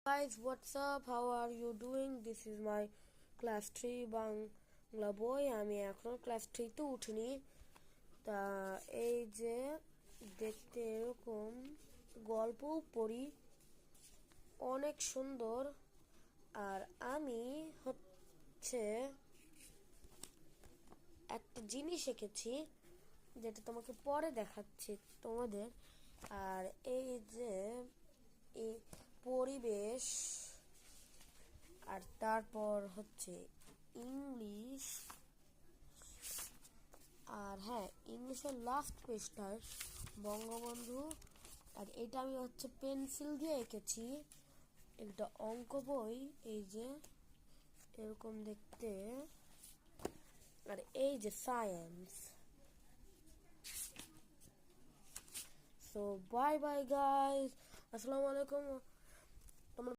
Guys, what's up? How are you doing? This is my class 3 Bangla বই। আমি এখনো class 3 তে উঠিনি। তা এই যে দেখতে এরকম গল্পও পড়ি, অনেক সুন্দর। আর আমি হচ্ছে একটা জিনিস এঁকেছি যেটা তোমাকে পরে দেখাচ্ছি তোমাদের। আর এই যে এই পরিবেশ, আর তারপর হচ্ছে ইংলিশ, আর হ্যাঁ ইংলিশের লাস্ট পেজটায় বঙ্গবন্ধু। আর এটা আমি হচ্ছে পেন্সিল দিয়ে এঁকেছি। একটা অঙ্ক বই, এই যে এরকম দেখতে। আর এই যে science. So bye bye guys, আসসালামু আলাইকুম।